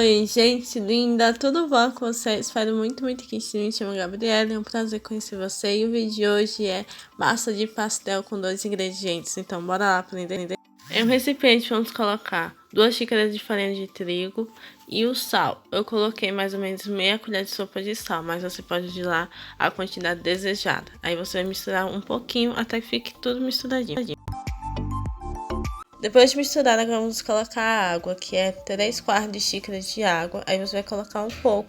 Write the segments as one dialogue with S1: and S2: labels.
S1: Oi, gente linda, tudo bom com vocês? Espero muito que sim. Me chamo Gabriela, é um prazer conhecer você. E o vídeo de hoje é massa de pastel com 2 ingredientes. Então, bora lá aprender. Em um recipiente, vamos colocar 2 xícaras de farinha de trigo e o sal. Eu coloquei mais ou menos meia colher de sopa de sal, mas você pode usar a quantidade desejada. Aí você vai misturar um pouquinho até que fique tudo misturadinho. Depois de misturar, agora vamos colocar a água, que é 3/4 de xícara de água. Aí você vai colocar um pouco,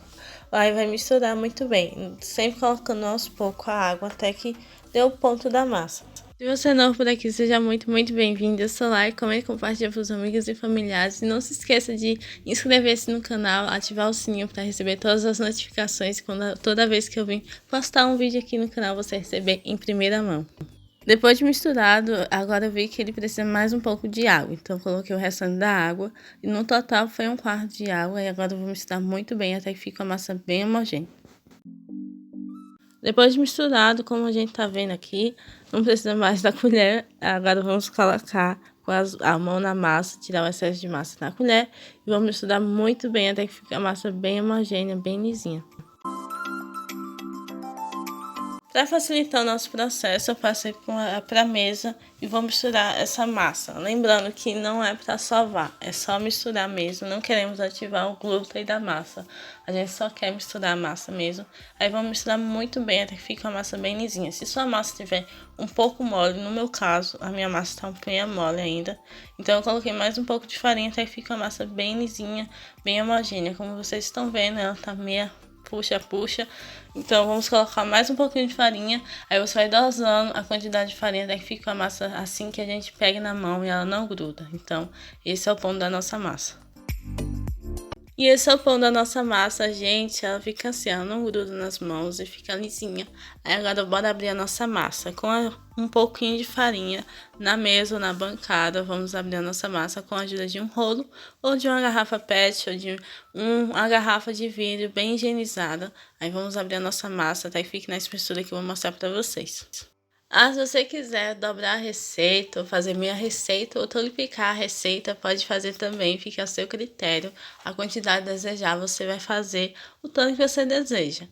S1: aí vai misturar muito bem, sempre colocando aos poucos a água até que dê o ponto da massa. Se você é novo por aqui, seja muito bem-vindo. Eu sou like, comente, compartilhe para os amigos e familiares. E não se esqueça de inscrever-se no canal, ativar o sininho para receber todas as notificações. Toda vez que eu vim postar um vídeo aqui no canal, você receber em primeira mão. Depois de misturado, agora eu vi que ele precisa mais um pouco de água. Então, eu coloquei o restante da água. E no total foi 1/4 de água. E agora eu vou misturar muito bem até que fique uma massa bem homogênea. Depois de misturado, como a gente tá vendo aqui, não precisa mais da colher. Agora vamos colocar com a mão na massa, tirar o excesso de massa da colher. E vamos misturar muito bem até que fique a massa bem homogênea, bem lisinha. Para facilitar o nosso processo, eu passei para a mesa e vou misturar essa massa. Lembrando que não é para sovar, é só misturar mesmo. Não queremos ativar o glúten da massa. A gente só quer misturar a massa mesmo. Aí vamos misturar muito bem até que fique uma massa bem lisinha. Se sua massa estiver um pouco mole, no meu caso, a minha massa está um pouquinho mole ainda. Então eu coloquei mais um pouco de farinha até que fique uma massa bem lisinha, bem homogênea. Como vocês estão vendo, ela está meia puxa. Então vamos colocar mais um pouquinho de farinha. Aí você vai dosando a quantidade de farinha até que fica a massa assim que a gente pega na mão e ela não gruda. Então esse é o ponto da nossa massa. E esse é o pão da nossa massa, gente. Ela fica assim, ela não gruda nas mãos e fica lisinha. Aí agora bora abrir a nossa massa com um pouquinho de farinha na mesa ou na bancada. Vamos abrir a nossa massa com a ajuda de um rolo ou de uma garrafa PET ou de uma garrafa de vidro bem higienizada. Aí vamos abrir a nossa massa até que fique na espessura que eu vou mostrar pra vocês. Se você quiser dobrar a receita, ou fazer meia receita, ou tolificar a receita, pode fazer também, fica a seu critério. A quantidade desejada você vai fazer o tanto que você deseja.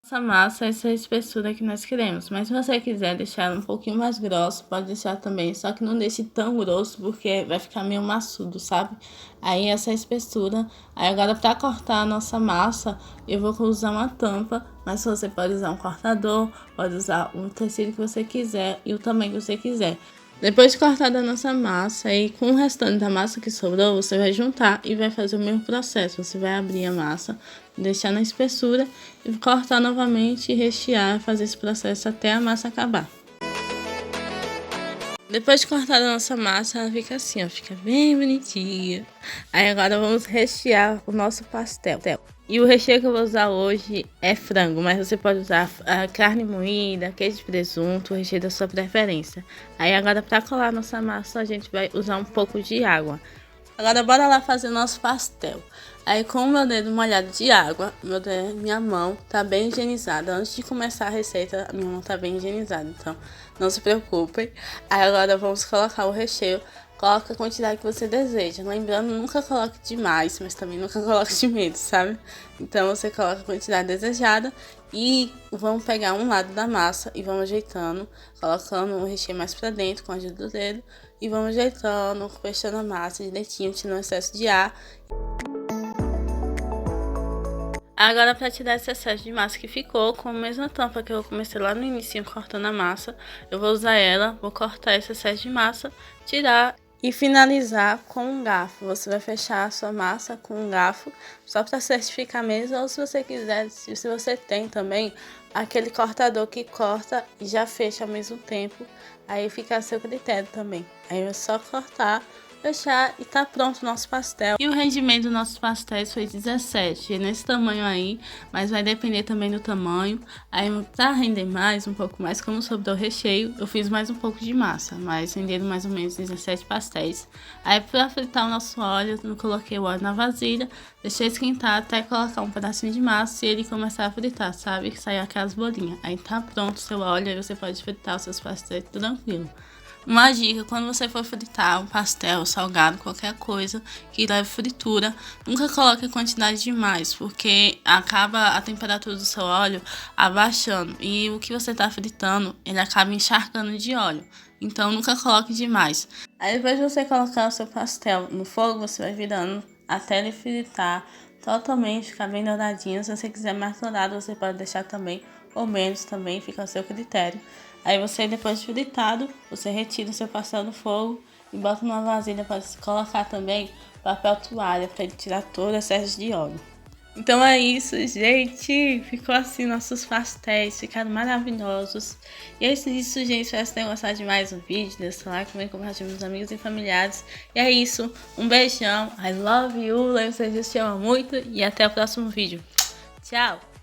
S1: Essa massa, essa é a espessura que nós queremos, mas se você quiser deixar ela um pouquinho mais grossa, pode deixar também, só que não deixe tão grosso, porque vai ficar meio maçudo, sabe? Aí essa é a espessura. Aí agora para cortar a nossa massa, eu vou usar uma tampa, mas você pode usar um cortador, pode usar o tecido que você quiser e o tamanho que você quiser. Depois de cortar a nossa massa, aí com o restante da massa que sobrou, você vai juntar e vai fazer o mesmo processo. Você vai abrir a massa, deixar na espessura e cortar novamente e rechear, fazer esse processo até a massa acabar. Depois de cortar a nossa massa, ela fica assim, ó, fica bem bonitinha. Aí agora vamos rechear o nosso pastel. E o recheio que eu vou usar hoje é frango, mas você pode usar a carne moída, queijo de presunto, o recheio da sua preferência. Aí agora para colar nossa massa a gente vai usar um pouco de água. Agora bora lá fazer o nosso pastel. Aí com o meu dedo molhado de água, minha mão tá bem higienizada. Antes de começar a receita, a minha mão tá bem higienizada, então não se preocupem. Aí agora vamos colocar o recheio. Coloca a quantidade que você deseja. Lembrando, nunca coloque demais, mas também nunca coloque de menos, sabe? Então você coloca a quantidade desejada e vamos pegar um lado da massa e vamos ajeitando, colocando o recheio mais pra dentro com a ajuda do dedo e vamos ajeitando, fechando a massa direitinho, tirando excesso de ar. Agora, para tirar esse excesso de massa que ficou, com a mesma tampa que eu comecei lá no início cortando a massa, eu vou usar ela, vou cortar esse excesso de massa, tirar e finalizar com um garfo. Você vai fechar a sua massa com um garfo, só para certificar mesmo, ou se você quiser, se você tem também aquele cortador que corta e já fecha ao mesmo tempo, aí fica a seu critério também. Aí é só cortar, fechar e tá pronto o nosso pastel. E o rendimento dos nossos pastéis foi 17, nesse tamanho aí, mas vai depender também do tamanho. Aí pra render mais, um pouco mais, como sobrou recheio, eu fiz mais um pouco de massa, mas renderam mais ou menos 17 pastéis. Aí pra fritar o nosso óleo, eu coloquei o óleo na vasilha, deixei esquentar até colocar um pedacinho de massa e ele começar a fritar, sabe? Que sair aquelas bolinhas. Aí tá pronto o seu óleo, aí você pode fritar os seus pastéis tranquilo. Uma dica, quando você for fritar um pastel, salgado, qualquer coisa que leve fritura, nunca coloque a quantidade demais, porque acaba a temperatura do seu óleo abaixando e o que você está fritando, ele acaba encharcando de óleo. Então nunca coloque demais. Aí depois de você colocar o seu pastel no fogo, você vai virando até ele fritar totalmente, ficar bem douradinho. Se você quiser mais dourado, você pode deixar também, ou menos também, fica ao seu critério. Aí você, depois de fritado, você retira o seu pastel do fogo e bota numa vasilha para colocar também papel toalha para ele tirar todo o excesso de óleo. Então é isso, gente. Ficou assim nossos pastéis, ficaram maravilhosos. E é isso, gente. Espero que tenham gostado de mais um vídeo. Deixa o like, também compartilha com os amigos e familiares. E é isso, um beijão. I love you. Lembre-se, eu te amo muito. E até o próximo vídeo. Tchau!